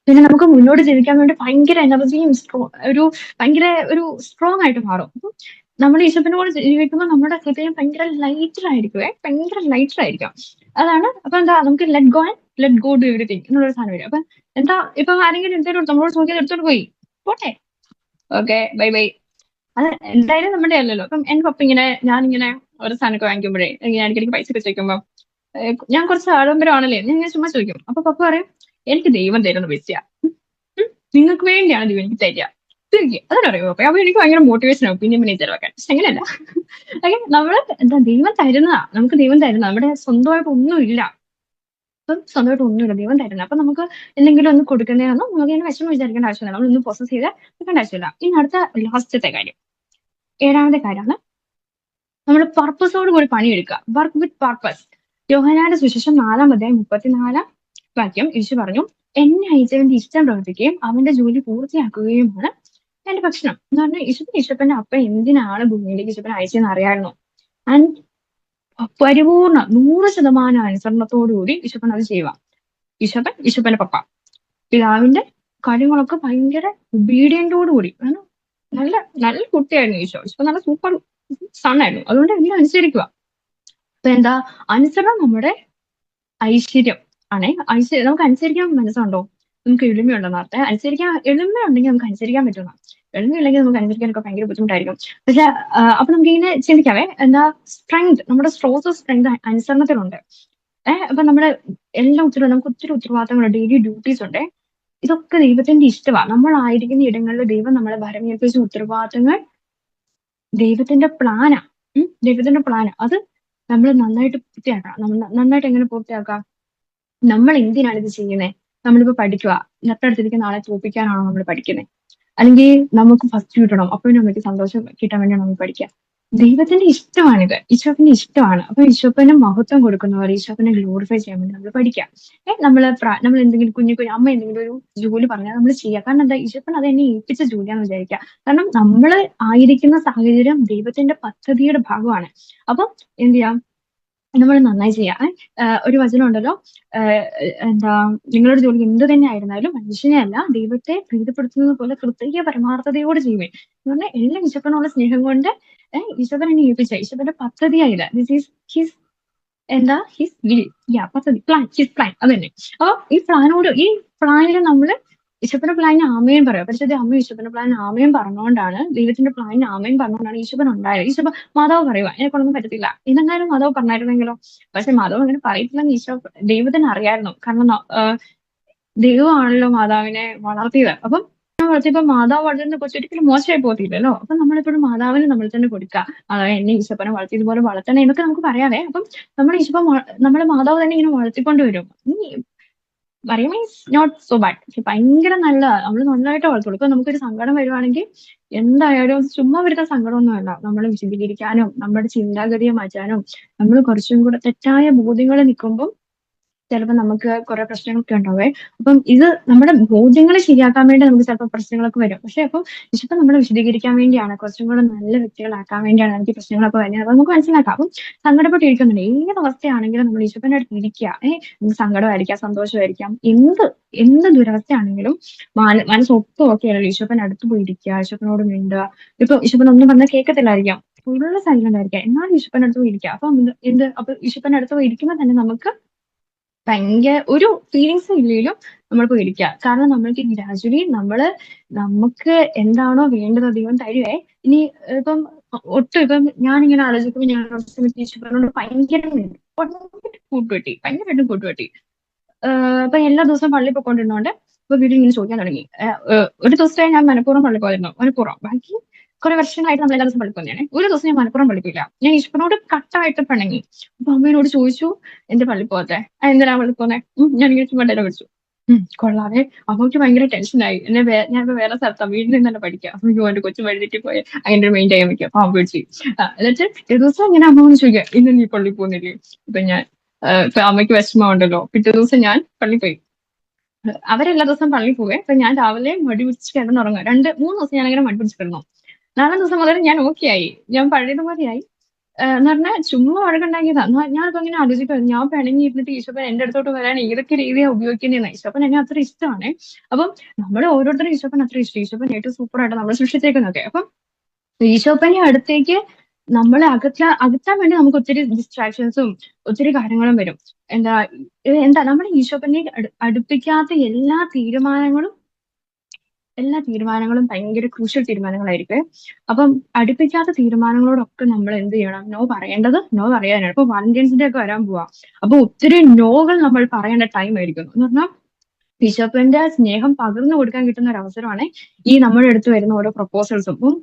പിന്നെ നമുക്ക് മുന്നോട്ട് ജീവിക്കാൻ വേണ്ടി ഭയങ്കര എനർജിയും ഭയങ്കര ഒരു സ്ട്രോങ് ആയിട്ട് മാറും. അപ്പം നമ്മൾ ഈശോപ്പനോട് ജീവിക്കുമ്പോൾ നമ്മുടെ ഹൃദയം ഭയങ്കര ലൈറ്റർ ആയിരിക്കുവേ, ഭയങ്കര ലൈറ്റർ ആയിരിക്കും. അതാണ്. അപ്പൊ എന്താ നമുക്ക് ലെറ്റ് ഗോ ഡു എവറിത്തിങ് എന്നുള്ളൊരു സാധനം വരും. അപ്പൊ എന്താ ഇപ്പൊ ആരെങ്കിലും എന്തെങ്കിലും നമ്മളോട് ചോദിക്കാതെ എടുത്തോണ്ട് പോയി പോട്ടെ, ഓക്കെ ബൈ ബൈ. അത് എന്തായാലും നമ്മുടെ അല്ലല്ലോ. അപ്പം എന്റെ പപ്പ ഞാനിങ്ങനെ ഒരു സാധനമൊക്കെ വാങ്ങിക്കുമ്പോഴേ ഞാൻ ഇടയ്ക്കിടയ്ക്ക് പൈസ ഒക്കെ ചോദിക്കുമ്പോൾ ഞാൻ കുറച്ച് ആഡംബരമാണല്ലേ ഞാൻ ചുമ്മാ ചോദിക്കും. അപ്പൊ പപ്പ പറയും എനിക്ക് ദൈവം തരുന്ന പൈസയാ, നിങ്ങൾക്ക് വേണ്ടിയാണ് ദൈവം എനിക്ക് തരിക. അതറിയോ പപ്പ. അപ്പൊ എനിക്ക് ഭയങ്കര മോട്ടിവേഷൻ ആവും പിന്നെ ചെലവാക്കാൻ. പക്ഷെ അങ്ങനെയല്ല, നമ്മള് എന്താ ദൈവം തരുന്നതാ, നമുക്ക് ദൈവം തരുന്ന, നമ്മുടെ സ്വന്തമായിട്ട് ഒന്നുമില്ല. അപ്പം സ്വന്തമായിട്ട് ഒന്നുമില്ല, ദൈവം തരുന്നത്. അപ്പൊ നമുക്ക് എന്തെങ്കിലും ഒന്ന് കൊടുക്കുന്നതിനൊന്നും നമുക്ക് ഇങ്ങനെ വിഷമം വിചാരിക്കേണ്ട ആവശ്യമില്ല, നമ്മളൊന്നും പ്രോസസ് ചെയ്ത് വെക്കേണ്ട ആവശ്യമില്ല. ഇനി അടുത്ത ലാസ്റ്റത്തെ കാര്യം, 7ാമത്തെ കാര്യമാണ് നമ്മൾ പർപ്പസോട് കൂടി പണിയെടുക്കുക. Work with purpose. യോഹന്നാന്റെ സുവിശേഷം 4:34 വാക്യം യേശു പറഞ്ഞു, എന്നെ അയച്ചവന്റെ ഇഷ്ടം പ്രവർത്തിക്കുകയും അവന്റെ ജോലി പൂർത്തിയാക്കുകയുമാണ് എന്റെ ഭക്ഷണം എന്ന് പറഞ്ഞാൽ ഈശോപ്പന്റെ അപ്പൻ എന്തിനാണ് ഭൂമിയിലേക്ക് ഈശോപ്പനെ അയച്ചതെന്ന് അറിയാമായിരുന്നു. ആൻഡ് പരിപൂർണ്ണ 100% അനുസരണത്തോടുകൂടി ഈശോപ്പൻ അത് ചെയ്യുക. ഈശോപ്പന്റെ പപ്പ പിതാവിന്റെ കാര്യങ്ങളൊക്കെ ഭയങ്കര ഒബീഡിയന്റോടുകൂടി, നല്ല നല്ല കുട്ടിയായിരുന്നു ഈശോ നല്ല സൂപ്പർ സണ്ണായിരുന്നു. അതുകൊണ്ട് എല്ലാം അനുസരിക്കുക. അപ്പൊ എന്താ അനുസരണം നമ്മുടെ ഐശ്വര്യം ആണേ. നമുക്ക് അനുസരിക്കാൻ മനസ്സുണ്ടോ, നമുക്ക് എളിമയുണ്ടെന്ന് അർത്ഥം. എളിമയുണ്ടെങ്കിൽ നമുക്ക് അനുസരിക്കാൻ പറ്റുന്ന, എളിമയില്ലെങ്കിൽ നമുക്ക് അനുസരിക്കാനൊക്കെ ഭയങ്കര ബുദ്ധിമുട്ടായിരിക്കും. പക്ഷെ അപ്പൊ നമുക്ക് ഇങ്ങനെ ചിന്തിക്കാവേ, എന്താ സ്ട്രെങ്ത്, നമ്മുടെ സ്ട്രോസ് ഓഫ് സ്ട്രെങ്ത് അനുസരണത്തിലുണ്ട്. അപ്പൊ നമ്മുടെ നമുക്ക് ഒത്തിരി ഉത്തരവാദിത്തങ്ങളുണ്ട്, ഡെയിലി ഡ്യൂട്ടീസ് ഉണ്ട്. ഇതൊക്കെ ദൈവത്തിന്റെ ഇഷ്ടമാണ്. നമ്മളായിരിക്കുന്ന ഇടങ്ങളിൽ ദൈവം നമ്മളെ ഭരമേൽപ്പിച്ച ഉത്തരവാദിത്തങ്ങൾ ദൈവത്തിന്റെ പ്ലാനാ. ദൈവത്തിന്റെ പ്ലാനാ. അത് നമ്മൾ നന്നായിട്ട് പൂർത്തിയാക്കണം. നന്നായിട്ട് എങ്ങനെ പൂർത്തിയാക്കാം? നമ്മൾ എന്തിനാണ് ഇത് ചെയ്യുന്നത്? നമ്മളിപ്പോ പഠിക്കുക, തൊട്ടടുത്തിരിക്കുന്ന ആളെ തോൽപ്പിക്കാനാണോ നമ്മൾ പഠിക്കുന്നത്? അല്ലെങ്കിൽ നമുക്ക് ഫസ്റ്റ് കിട്ടണം, അപ്പോഴും നമുക്ക് സന്തോഷം കിട്ടാൻ വേണ്ടിയാണ് നമ്മൾ പഠിക്കുക. ദൈവത്തിന്റെ ഇഷ്ടമാണിത്, ഈശോപ്പന്റെ ഇഷ്ടമാണ്. അപ്പൊ ഈശോപ്പന് മഹത്വം കൊടുക്കുന്നവർ, ഈശോപ്പനെ ഗ്ലോറിഫൈ ചെയ്യാൻ വേണ്ടി നമ്മൾ പഠിക്കാം. നമ്മൾ എന്തെങ്കിലും കുഞ്ഞു അമ്മ എന്തെങ്കിലും ഒരു ജോലി പറഞ്ഞാൽ നമ്മൾ ചെയ്യുക. കാരണം എന്താ, ഈശോപ്പൻ അത് എന്നെ ഏൽപ്പിച്ച ജോലിയാന്ന് വിചാരിക്കുക. കാരണം നമ്മൾ ആയിരിക്കുന്ന സാഹചര്യം ദൈവത്തിന്റെ പദ്ധതിയുടെ ഭാഗമാണ്. അപ്പം എന്ത് ചെയ്യാം, നമ്മൾ നന്നായി ചെയ്യാം. ഒരു വചനം ഉണ്ടല്ലോ, എന്താ നിങ്ങളുടെ ജോലി എന്ത് തന്നെ ആയിരുന്നാലും മനുഷ്യനെ അല്ല ദൈവത്തെ പ്രീതിപ്പെടുത്തുന്നത് പോലെ കൃത്യ പരമാർത്ഥതയോട് ചെയ്യുവേ എന്ന് പറഞ്ഞാൽ എല്ലാം ഈശോപ്പനുള്ള സ്നേഹം കൊണ്ട് ഈശോപ്പൻ എന്നെ ഏൽപ്പിച്ച ഈശോപ്പന്റെ പദ്ധതിയായില്ല. This is his his will, പദ്ധതി, ഹിസ് പ്ലാൻ. അത് തന്നെ. അപ്പൊ ഈ പ്ലാനിൽ നമ്മള് ഈശോപ്പന്റെ പ്ലാനിന് ആമേൻ പറയാം. പക്ഷേ അമ്മ ഈശോപ്പന്റെ പ്ലാനിന് ആമേൻ പറഞ്ഞുകൊണ്ടാണ്, ദൈവത്തിന്റെ പ്ലാനിന് ആമേൻ പറഞ്ഞുകൊണ്ടാണ് ഈശോപ്പൻ ഉണ്ടായത്. ഈശോപ്പൻ മാതാവ് പറയുക എന്നെ കൊണ്ടൊന്നും പറ്റത്തില്ല ഇതെങ്ങാനും മാതാവ് പറഞ്ഞായിരുന്നെങ്കിലോ? പക്ഷെ മാതാവ് അങ്ങനെ പറയത്തില്ലെന്ന് ദൈവത്തിന് അറിയായിരുന്നു. കാരണം ദൈവമാണല്ലോ മാതാവിനെ വളർത്തിയത്. അപ്പം വളർത്തിയപ്പോ മാതാവ് വളർത്തുന്ന കൊച്ചൊരിക്കലും മോശമായി പോകത്തില്ലല്ലോ. അപ്പൊ നമ്മളെപ്പോഴും മാതാവിന് നമ്മൾ തന്നെ കൊടുക്കുക. അതായത് എന്നെ ഈശോപ്പനെ വളർത്തിയതുപോലെ വളർത്തണേ എന്നൊക്കെ നമുക്ക് പറയാവേ. അപ്പം നമ്മളെ മാതാവ് തന്നെ ഇങ്ങനെ വളർത്തിക്കൊണ്ടുവരും. Mariyam is not so bad. ഭയങ്കര നല്ലതാണ്. നമ്മൾ നന്നായിട്ട് വളർത്തുള്ളൂ. ഇപ്പൊ നമുക്കൊരു സങ്കടം വരുവാണെങ്കിൽ എന്തായാലും ചുമ്മാ വരുന്ന സങ്കടമൊന്നുമല്ല, നമ്മൾ വിശദീകരിക്കാനും നമ്മുടെ ചിന്താഗതിയെ മാറ്റാനും നമ്മൾ കുറച്ചും കൂടെ തെറ്റായ ബോധ്യങ്ങളിൽ നിൽക്കുമ്പോൾ ചിലപ്പോൾ നമുക്ക് കുറെ പ്രശ്നങ്ങളൊക്കെ ഉണ്ടാവേ. അപ്പം ഇത് നമ്മുടെ ബോധ്യങ്ങളെ ശരിയാക്കാൻ വേണ്ടി നമുക്ക് ചിലപ്പോൾ പ്രശ്നങ്ങളൊക്കെ വരും. പക്ഷെ അപ്പം ഈശോപ്പൻ നമ്മളെ വിശദീകരിക്കാൻ വേണ്ടിയാണ്, കുറച്ചും കൂടെ നല്ല വ്യക്തികളാക്കാൻ വേണ്ടിയാണ് എനിക്ക് പ്രശ്നങ്ങളൊക്കെ വരുന്നത്. അപ്പൊ നമുക്ക് മനസ്സിലാക്കാം. അപ്പം സങ്കടപ്പെട്ടിരിക്കുന്നുണ്ട്, ഏത് അവസ്ഥയാണെങ്കിലും നമ്മൾ ഈശോപ്പന്റെ അടുത്ത് ഇരിക്കുക. സങ്കടമായിരിക്കാം, സന്തോഷമായിരിക്കാം, എന്ത് ദുരവസ്ഥയാണെങ്കിലും മനസ്സൊട്ടും ഒക്കെ ആയാലും ഈശോപ്പൻ അടുത്ത് പോയി ഇരിക്കുക, ഈശോപ്പനോട് മിണ്ടുക. ഇപ്പൊ ഈശോപ്പൻ ഒന്നും പറഞ്ഞാൽ കേൾക്കത്തില്ലായിരിക്കാം, ഫുള്ള് സൈലന്റ് ആയിരിക്കാം, എന്നാലും ഈശോപ്പന്റെ അടുത്ത് പോയി ഇരിക്കുക. അപ്പൊ ഈശോപ്പന്റെ അടുത്ത് പോയി ഇരിക്കുമ്പോൾ തന്നെ നമുക്ക് ഭയങ്കര ഒരു ഫീലിങ്സ് ഇല്ലെങ്കിലും നമ്മൾ പോയി ഇരിക്കുക. കാരണം നമ്മൾക്ക് ഗ്രാജുവലി നമുക്ക് എന്താണോ വേണ്ടത് ദൈവം തരുവേ. ഇനി ഇപ്പം ഇപ്പം ഞാനിങ്ങനെ ആലോചിക്കുമ്പോൾ ഞാൻ ഈശോപ്പനോട് ഭയങ്കരമായിട്ടും കൂട്ടുപറ്റി. ഇപ്പൊ എല്ലാ ദിവസവും പള്ളിയിൽ പോയിക്കൊണ്ടിരുന്നോണ്ട് ഇപ്പൊ വീട്ടിൽ ഇങ്ങനെ ചോദിക്കാൻ തുടങ്ങി. ഒരു ദിവസത്തെ ഞാൻ മനഃപൂർവ്വം പള്ളി പോയിരുന്നു, ബാക്കി കുറെ വർഷങ്ങളായിട്ട് നമ്മൾ എല്ലാ ദിവസം പള്ളി പോകുന്നതാണ്. ഒരു ദിവസം ഞാൻ മനഃപൂർവ്വം പള്ളിക്കില്ല. ഞാൻ ഈശോപ്പനോട് കട്ടായിട്ട് പിണങ്ങി. അപ്പൊ അമ്മയോട് ചോദിച്ചു, എന്റെ പള്ളി പോകത്തെ, എന്തിനാ പള്ളി പോന്നെ? ഞാനിങ്ങനെ ചുമ്മാ വിളിച്ചു. കൊള്ളാതെ. അമ്മയ്ക്ക് ഭയങ്കര ടെൻഷനായി. ഞാനിപ്പോ വേറെ സ്ഥലത്താണ്, വീട്ടിൽ നിന്ന് തന്നെ പഠിക്കുക. അപ്പൊ എന്റെ കൊച്ചു വഴിയിട്ട് പോയി അതിന്റെ മെയിൻ ചെയ്യാൻ വെക്കുക. അപ്പൊ പിടിച്ചു. എന്നിട്ട് ഒരു ദിവസം ഇങ്ങനെ അമ്മ ഒന്ന് ചോദിക്കുക, ഇന്ന് നീ പള്ളി പോകുന്നില്ലേ? ഇപ്പൊ അമ്മയ്ക്ക് വിഷമമുണ്ടല്ലോ. പിറ്റേ ദിവസം ഞാൻ പള്ളി പോയി. അവരെല്ലാ ദിവസവും പള്ളിയിൽ പോവേ. അപ്പൊ ഞാൻ രാവിലെ മടി പിടിച്ച് കിടന്നുറങ്ങുക. 2-3 ദിവസം ഞാനങ്ങനെ മടി പിടിച്ച് കിടന്നു. 4-ാം ദിവസം മുതൽ ഞാൻ ഓക്കെ ആയി. ഞാൻ പഴയതുപോലെയായി. എന്ന് പറഞ്ഞാൽ ചുമ്മാ വഴക്കുണ്ടാക്കിയതാ. ഞാനിപ്പോ ഇങ്ങനെ ആലോചിക്കുവായിരുന്നു. ഞാൻ പിണങ്ങിയിരുന്നിട്ട് ഈശോപ്പൻ എന്റെ അടുത്തോട്ട് വരാൻ ഏതൊക്കെ രീതിയാ ഉപയോഗിക്കുന്നതെന്ന്. ഈശോപ്പൻ എന്നെ അത്ര ഇഷ്ടമാണ്. അപ്പം നമ്മള് ഓരോരുത്തരും ഈശോപ്പൻ അത്ര ഇഷ്ടം. ഈശോപ്പൻ ഏറ്റവും സൂപ്പറായിട്ട് നമ്മൾ സൃഷ്ടിച്ചേക്കുന്നൊക്കെ. അപ്പം ഈശോപ്പന്റെ അടുത്തേക്ക് നമ്മളെ അകറ്റാൻ വേണ്ടി നമുക്ക് ഒത്തിരി ഡിസ്ട്രാക്ഷൻസും ഒത്തിരി കാര്യങ്ങളും വരും. എന്താ നമ്മുടെ ഈശോപ്പനെ അടുപ്പിക്കാത്ത എല്ലാ തീരുമാനങ്ങളും ഭയങ്കര ക്രൂഷ്യൽ തീരുമാനങ്ങളായിരിക്കും. അപ്പം അടുപ്പിക്കാത്ത തീരുമാനങ്ങളോടൊക്കെ നമ്മൾ എന്ത് ചെയ്യണം? നോ പറയേണ്ടത് നോ പറയാനാണ്. ഇപ്പൊ വാലന്റൈൻസ് ഡേ ഒക്കെ വരാൻ പോവാ. അപ്പൊ ഒത്തിരി നോകൾ നമ്മൾ പറയേണ്ട ടൈം ആയിരിക്കും. എന്ന് പറഞ്ഞാൽ ബിഷപ്പിന്റെ സ്നേഹം പകർന്നു കൊടുക്കാൻ കിട്ടുന്ന ഒരു അവസരമാണ് ഈ നമ്മുടെ അടുത്ത് വരുന്ന ഓരോ പ്രപ്പോസൽസും. അപ്പം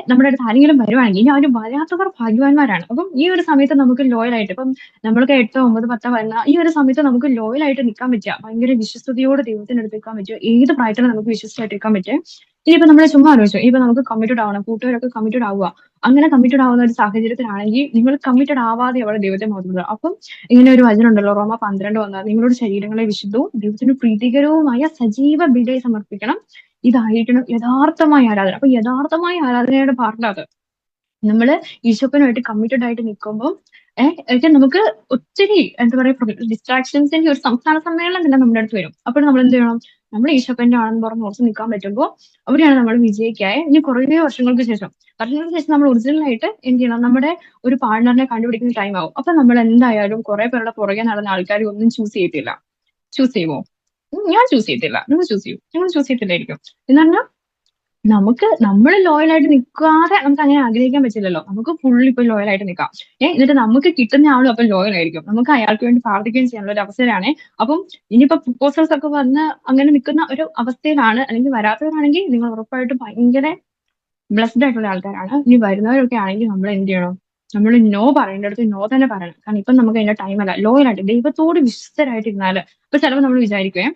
നമ്മുടെ അടുത്ത് ആരെങ്കിലും വരുവാണെങ്കിൽ ഇനി അവര് വരാത്തവർ ഭാഗ്യവാന്മാരാണ്. അപ്പം ഈ ഒരു സമയത്ത് നമുക്ക് ലോയലായിട്ട്, ഇപ്പം നമ്മൾക്ക് 8, 9, 10 വരുന്ന ഈ ഒരു സമയത്ത് നമുക്ക് ലോയലായിട്ട് നിൽക്കാൻ പറ്റുക, ഭയങ്കര വിശ്വസ്തയോടെ ദൈവത്തിന്റെ അടുത്ത് നിൽക്കാൻ പറ്റുക, ഏത് പ്രായത്തിലും നമുക്ക് വിശ്വസ്തമായിട്ട് നിൽക്കാൻ പറ്റും. ഇനിയിപ്പോ നമ്മളെ ചുമ്മാ ആലോചിച്ചു, ഇപ്പൊ നമുക്ക് കമ്മിറ്റഡ് ആവണം, കൂട്ടുകാരൊക്കെ കമ്മിറ്റഡ് ആവുക. അങ്ങനെ കമ്മിറ്റഡ് ആവുന്ന ഒരു സാഹചര്യത്തിലാണെങ്കിൽ നിങ്ങൾ കമ്മിറ്റഡ് ആവാതെ അവിടെ ദൈവത്തെ നോക്കുന്നത്. അപ്പം ഇങ്ങനെ ഒരു വചനം ഉണ്ടല്ലോ, റോമ 12:1, നിങ്ങളുടെ ശരീരങ്ങളെ വിശുദ്ധവും ദൈവത്തിന് പ്രീതികരവുമായ സജീവ ബലിയായി സമർപ്പിക്കണം, ഇതായിരിക്കണം യഥാർത്ഥമായ ആരാധന. അപ്പൊ യഥാർത്ഥമായ ആരാധനയുടെ പാർട്ടാണ് നമ്മള് ഈശോപ്പനുമായിട്ട് കമ്മിറ്റഡ് ആയിട്ട് നിൽക്കുമ്പോൾ നമുക്ക് ഒത്തിരി എന്താ പറയാ ഡിസ്ട്രാക്ഷൻസിന്റെ ഒരു സംസ്ഥാന സമ്മേളനം തന്നെ നമ്മുടെ അടുത്ത് വരും. അപ്പോൾ നമ്മൾ എന്ത് ചെയ്യണം? നമ്മൾ ഈശോപ്പന്റെ ആണെന്ന് പറഞ്ഞ് ഉറച്ച് നിൽക്കാൻ പറ്റുമ്പോൾ അവിടെയാണ് നമ്മൾ വിജയിക്കായ. ഇനി കുറേ വർഷങ്ങൾക്ക് ശേഷം നമ്മൾ ഒറിജിനൽ ആയിട്ട് എന്ത് ചെയ്യണം? നമ്മുടെ ഒരു പാർട്ണറിനെ കണ്ടുപിടിക്കുന്ന ടൈം ആവും. അപ്പൊ നമ്മൾ എന്തായാലും കുറെ പേരുടെ പുറകെ നടന്ന ആൾക്കാർ ഒന്നും ചൂസ് ചെയ്യത്തില്ല. ചൂസ് ചെയ്യുമോ? ഞാൻ ചൂസ് ചെയ്യത്തില്ല. നിങ്ങൾ ചൂസ് ചെയ്യൂ? നിങ്ങൾ ചൂസ് ചെയ്യത്തില്ലായിരിക്കും. എന്ന് പറഞ്ഞാൽ നമ്മൾ ലോയലായിട്ട് നിൽക്കാതെ നമുക്ക് അങ്ങനെ ആഗ്രഹിക്കാൻ പറ്റില്ലല്ലോ. നമുക്ക് ഫുൾ ഇപ്പൊ ലോയലായിട്ട് നിൽക്കാം. എന്നിട്ട് നമുക്ക് കിട്ടുന്ന ആളും അപ്പം ലോയൽ ആയിരിക്കും. നമുക്ക് അയാൾക്ക് വേണ്ടി പ്രാർത്ഥിക്കുകയും ചെയ്യാനുള്ള ഒരു അവസരമാണ്. അപ്പം ഇനിയിപ്പോ പ്രപ്പോസൽസ് ഒക്കെ വന്ന് അങ്ങനെ നിൽക്കുന്ന ഒരു അവസ്ഥയിലാണ്, അല്ലെങ്കിൽ വരാത്തവരാണെങ്കിൽ നിങ്ങൾ ഉറപ്പായിട്ടും ഭയങ്കര ബ്ലെസ്ഡ് ആയിട്ടുള്ള ആൾക്കാരാണ്. ഇനി വരുന്നവരൊക്കെ ആണെങ്കിൽ നമ്മൾ എന്ത് ചെയ്യണം? നമ്മൾ നോ പറയേണ്ടടുത്ത് നോ തന്നെ പറയണം. കാരണം ഇപ്പം നമുക്ക് അതിന്റെ ടൈമല്ല. ലോയലായിട്ട് ദൈവത്തോട് വിശ്വസ്തരായിട്ടിരുന്നാല് ഇപ്പൊ ചിലപ്പോൾ നമ്മൾ വിചാരിക്കുവേ,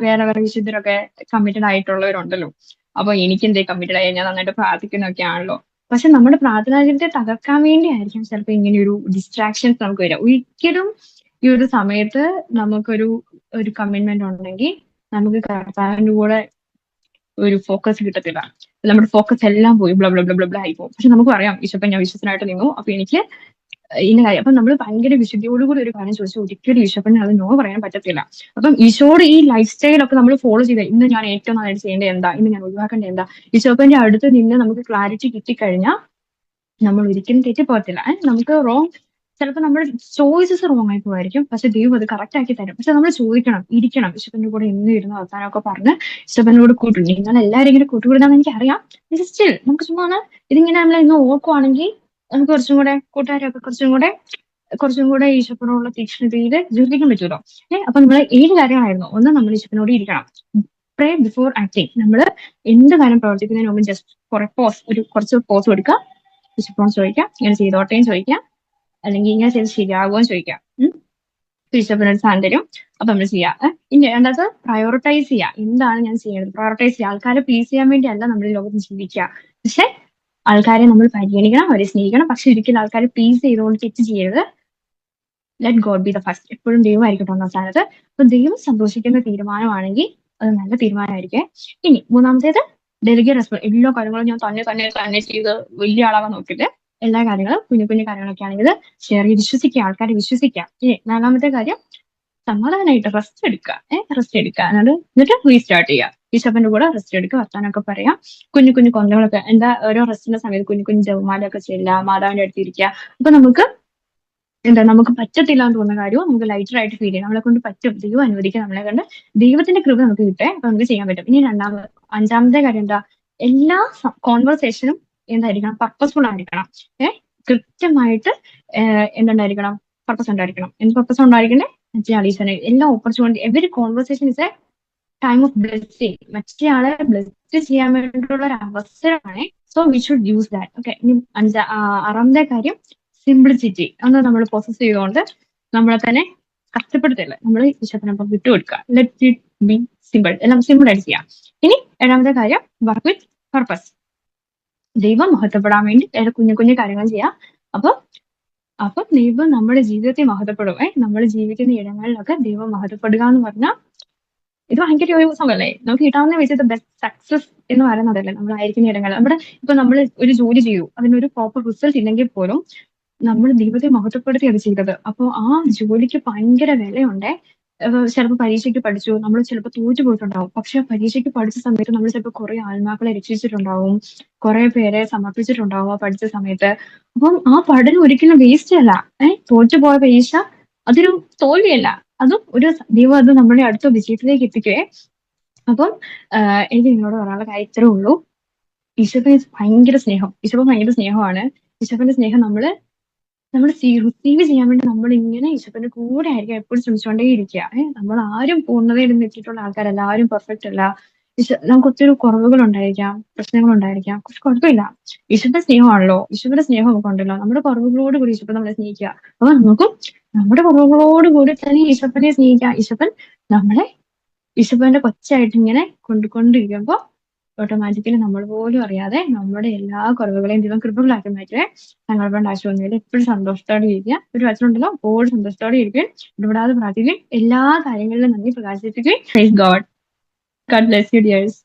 വേറെ വിശുദ്ധരൊക്കെ കമ്മിറ്റഡ് ആയിട്ടുള്ളവരുണ്ടല്ലോ, അപ്പൊ എനിക്കെന്തേ കമ്മിറ്റഡ് ആയി, ഞാൻ നന്നായിട്ട് പ്രാർത്ഥിക്കുന്നൊക്കെ ആണല്ലോ. പക്ഷെ നമ്മുടെ പ്രാർത്ഥനാ ജീവിതത്തെ തകർക്കാൻ വേണ്ടി ആയിരിക്കും ചിലപ്പോൾ ഇങ്ങനെ ഒരു ഡിസ്ട്രാക്ഷൻസ് നമുക്ക് വരിക. ഒരിക്കലും ഈ ഒരു സമയത്ത് നമുക്കൊരു കമ്മിറ്റ്മെന്റ് ഉണ്ടെങ്കിൽ നമുക്ക് കർത്താവിന്റെ കൂടെ ഒരു ഫോക്കസ് കിട്ടത്തില്ല. നമ്മുടെ ഫോക്കസ് എല്ലാം പോയി ബ്ല ബ്ല ബ്ല ബ്ല ബ്ല ആയി പോകും. പക്ഷെ നമുക്ക് അറിയാം ഈശോപ്പൻ ഞാൻ വിശ്വസനായിട്ട് നിന്നു, അപ്പൊ എനിക്ക് ഇന്ന കാര്യം. അപ്പൊ നമ്മൾ ഭയങ്കര വിശുദ്ധിയോടുകൂടി ഒരു കാര്യം ചോദിച്ചാൽ ഒരിക്കലും ഈശോപ്പനെ അത് നോ പറയാൻ പറ്റത്തില്ല. അപ്പം ഈശോയുടെ ഈ ലൈഫ് സ്റ്റൈലൊക്കെ നമ്മൾ ഫോളോ ചെയ്ത് ഇന്ന് ഞാൻ ഏറ്റവും നന്നായിട്ട് ചെയ്യേണ്ടത് എന്താ, ഇന്ന് ഞാൻ ഒഴിവാക്കേണ്ടത് എന്താ, ഈശോപ്പന്റെ അടുത്ത് നിന്ന് നമുക്ക് ക്ലാരിറ്റി കിട്ടിക്കഴിഞ്ഞാൽ നമ്മൾ ഒരിക്കലും തെറ്റിപ്പോകത്തില്ല. നമുക്ക് ചിലപ്പോൾ നമ്മുടെ ചോയ്സസ് റോങ് ആയി പോകായിരിക്കും, പക്ഷെ ദൈവം അത് കറക്റ്റ് ആക്കി തരും. പക്ഷെ നമ്മൾ ചോദിക്കണം, ഇരിക്കണം, ഈശോപ്പന്റെ കൂടെ ഇന്ന് ഇരുന്ന് അവസാനമൊക്കെ പറഞ്ഞ് ഈശോപ്പനോട് കൂട്ടും. നിങ്ങൾ എല്ലാവരും ഇങ്ങനെ കൂട്ടുകൂടുന്നാന്ന് എനിക്കറിയാം. സ്റ്റിൽ നമുക്ക് ചുമ്മാ ഇതിങ്ങനെ നമ്മൾ ഇന്ന് ഓർക്കുവാണെങ്കിൽ നമുക്ക് കുറച്ചും കൂടെ കൂട്ടുകാരൊക്കെ കുറച്ചും കൂടെ ഈശോപ്പനോടുള്ള തീക്ഷ്ണതയിൽ ജീവിക്കാൻ പറ്റുമല്ലോ. അപ്പൊ നമ്മൾ 7 കാര്യങ്ങളായിരുന്നു. ഒന്ന്, നമ്മൾ ഈശോപ്പനോട് ഇരിക്കണം. പ്രേ ബിഫോർ ആക്ടിങ്. നമ്മൾ എന്ത് കാര്യം പ്രവർത്തിക്കുന്നതിന് മുമ്പ് ജസ്റ്റ് കുറച്ച് പോസ് കൊടുക്കുക, ഈശോപ്പനോട് ചോദിക്കാം, ഇങ്ങനെ ചെയ്തോട്ടേന്ന് ചോദിക്കാം, അല്ലെങ്കിൽ ഇങ്ങനെ ചെയ്ത് ശരിയാകുമെന്ന് ചോദിക്കാം. ഈശോപ്പനോട് സാധനം തരും. അപ്പൊ നമ്മൾ ചെയ്യാം. ഇനി രണ്ടാമത് പ്രയോറിറ്റൈസ് ചെയ്യുക. എന്താണ് ഞാൻ ചെയ്യുന്നത്? പ്രയോറിറ്റൈസ് ചെയ്യുക. ആൾക്കാരെ പ്ലീസ് ചെയ്യാൻ വേണ്ടിയല്ല നമ്മൾ ഈ ലോകത്ത് ജീവിക്കുക. പക്ഷെ ആൾക്കാരെ നമ്മൾ പരിഗണിക്കണം, അവരെ സ്നേഹിക്കണം. പക്ഷെ ഒരിക്കലും ആൾക്കാരെ പ്ലീസ് ചെയ്തുകൊണ്ട് തെറ്റ് ചെയ്യരുത്. Let God B the first. എപ്പോഴും ദൈവമായിരിക്കട്ടെ ഒന്നാം സ്ഥാനത്ത്. അപ്പൊ ദൈവം സന്തോഷിക്കുന്ന തീരുമാനമാണെങ്കിൽ അത് നല്ല തീരുമാനമായിരിക്കും. ഇനി മൂന്നാമത്തേത് ഡെലിഗേറ്റ് റെസ്പോൺസ്. എല്ലാ കാര്യങ്ങളും ഞാൻ തന്നെ ചെയ്ത് വലിയ ആളാകാൻ നോക്കിയിട്ട് എല്ലാ കാര്യങ്ങളും കുഞ്ഞു കാര്യങ്ങളൊക്കെ ആണെങ്കിൽ ഷെയർ ചെയ്ത് വിശ്വസിക്കുക, ആൾക്കാരെ വിശ്വസിക്കുക. ഇനി 4-ാമത്തെ കാര്യം സമാധാനമായിട്ട് റെസ്റ്റ് എടുക്കുക. എന്നിട്ട് റീസ്റ്റാർട്ട് ചെയ്യുക. ഈശോപ്പന്റെ കൂടെ റെസ്റ്റ് എടുക്കുക, വർത്താനൊക്കെ പറയാം, കുഞ്ഞു കൊന്തകളൊക്കെ ഓരോ റെസ്റ്റിന്റെ സമയത്ത് കുഞ്ഞു ജപമാലയൊക്കെ ചെല്ലുക, മാതാവിന്റെ അടുത്ത് ഇരിക്കുക. അപ്പൊ നമുക്ക് പറ്റത്തില്ല എന്ന് തോന്നുന്ന കാര്യവും നമുക്ക് ലൈറ്റർ ആയിട്ട് ഫീൽ ചെയ്യും. നമ്മളെ കൊണ്ട് പറ്റും, ദൈവം അനുവദിക്കുക, നമ്മളെ കൊണ്ട് ദൈവത്തിന്റെ കൃപ നമുക്ക് കിട്ടേ. അപ്പൊ നമുക്ക് ചെയ്യാൻ പറ്റും. ഇനി 5-ാമത്തെ കാര്യം എല്ലാ കോൺവെർസേഷനും എന്തായിരിക്കണം? പർപ്പസ്ഫുൾ ആയിരിക്കണം. കൃത്യമായിട്ട് എന്തുണ്ടായിരിക്കണം? പർപ്പസ് ഉണ്ടായിരിക്കണം. എന്ത് പർപ്പസ് ഉണ്ടായിരിക്കണേ? എല്ലാ opportunity, every conversation is A time of blessing. മറ്റേ ആളെ ബ്ലെസ് ചെയ്യാൻ വേണ്ടിയിട്ടുള്ള ഒരു അവസരമാണ്. So we should use that. Okay. ഇനി 6-ാമത്തെ കാര്യം സിംപ്ലിസിറ്റി. അന്ന് നമ്മൾ പ്രോസസ് ചെയ്തുകൊണ്ട് നമ്മളെ തന്നെ കഷ്ടപ്പെടുത്തില്ല. നമ്മൾ ഈശോപ്പനൊപ്പം വിട്ടുകൊടുക്കുക. Let it be simple. എല്ലാം സിമ്പിൾ ആയിട്ട് ചെയ്യാം. ഇനി 7-ാമത്തെ കാര്യം വർക്ക് വിത്ത് പർപ്പസ്. ദൈവം മഹത്വപ്പെടാൻ വേണ്ടി കുഞ്ഞു കാര്യങ്ങൾ ചെയ്യാം. അപ്പൊ ദൈവം നമ്മുടെ ജീവിതത്തെ മഹത്വപ്പെടും. നമ്മൾ ജീവിക്കുന്ന ഇടങ്ങളിലൊക്കെ ദൈവം മഹത്വപ്പെടുക എന്ന് പറഞ്ഞാൽ ഇത് ഭയങ്കര ഒരു സംഭവല്ലേ? നമുക്ക് കിട്ടാവുന്ന വെച്ച് ബെസ്റ്റ് സക്സസ് എന്ന് പറയുന്നതല്ലേ നമ്മളായിരിക്കുന്ന ഇടങ്ങൾ. നമ്മുടെ ഇപ്പൊ നമ്മൾ ഒരു ജോലി ചെയ്യൂ, അതിനൊരു പ്രോപ്പർ റിസൾട്ട് ഇല്ലെങ്കിൽ പോലും നമ്മൾ ദൈവത്തെ മഹത്വപ്പെടുത്തി അത് ചെയ്തത്. അപ്പൊ ആ ജോലിക്ക് ഭയങ്കര വിലയുണ്ടേ. ചിലപ്പോൾ പരീക്ഷയ്ക്ക് പഠിച്ചു, നമ്മൾ ചിലപ്പോൾ തോറ്റു പോയിട്ടുണ്ടാവും. പക്ഷെ പരീക്ഷയ്ക്ക് പഠിച്ച സമയത്ത് നമ്മൾ ചിലപ്പോൾ കുറെ ആത്മാക്കളെ രക്ഷിച്ചിട്ടുണ്ടാവും, കുറെ പേരെ സമർപ്പിച്ചിട്ടുണ്ടാവും ആ പഠിച്ച സമയത്ത്. അപ്പം ആ പഠനം ഒരിക്കലും വേസ്റ്റ് അല്ല. തോറ്റുപോയ പരീക്ഷ അതൊരു തോൽവിയല്ല. അതും ഒരു ദൈവം അത് നമ്മളെ അടുത്ത വിജയത്തിലേക്ക് എത്തിക്കുവേ. അപ്പം എനിക്ക് നിങ്ങളോട് പറയാനുള്ള കാര്യം ഇത്രേ ഉള്ളൂ. ഈശോപ്പൻ ഭയങ്കര സ്നേഹം. ഈശോപ്പൻ ഭയങ്കര സ്നേഹമാണ്. ഈശോപ്പന്റെ സ്നേഹം നമ്മൾ റിസീവ് ചെയ്യാൻ വേണ്ടി നമ്മൾ ഇങ്ങനെ ഈശോപ്പന്റെ കൂടെ ആയിരിക്കും എപ്പോഴും ശ്രമിച്ചുകൊണ്ടേയിരിക്കുക. നമ്മൾ ആരും പൂർണ്ണതയിൽ എത്തിയിട്ടുള്ള ആൾക്കാരല്ല, ആരും പെർഫെക്റ്റ് അല്ല. നമുക്ക് ഒത്തിരി കുറവുകൾ ഉണ്ടായിരിക്കാം, പ്രശ്നങ്ങൾ ഉണ്ടായിരിക്കാം, പക്ഷെ കുഴപ്പമില്ല. ഈശോന്റെ സ്നേഹമാണല്ലോ, ഈശോന്റെ സ്നേഹം നമുക്ക് ഉണ്ടല്ലോ. നമ്മുടെ കുറവുകളോട് കൂടി ഈശോപ്പൻ നമ്മളെ സ്നേഹിക്കുക. അപ്പൊ നമുക്കും നമ്മുടെ കുറവുകളോട് കൂടി തന്നെ ഈശോപ്പനെ സ്നേഹിക്കാം. നമ്മളെ ഈശോപ്പന്റെ കൊച്ചായിട്ട് ഇങ്ങനെ കൊണ്ടുകൊണ്ടിരിക്കുമ്പോ ഓട്ടോമാറ്റിക്കലി നമ്മൾ പോലും അറിയാതെ നമ്മുടെ എല്ലാ കുറവുകളെയും ദൈവം കൃപകളാക്കി മാറ്റുവേ. തങ്ങളുടെ ആശുപത്രിയിൽ എപ്പോഴും സന്തോഷത്തോടെ ഇരിക്കുക. ഒരു വചനമുണ്ടല്ലോ, എപ്പോഴും സന്തോഷത്തോടെ ഇരിക്കുകയും ഇടപെടാതെ പ്രാർത്ഥിക്കുകയും എല്ലാ കാര്യങ്ങളിലും നന്ദി പ്രകാശിപ്പിക്കുകയും. Praise God. God bless you dears.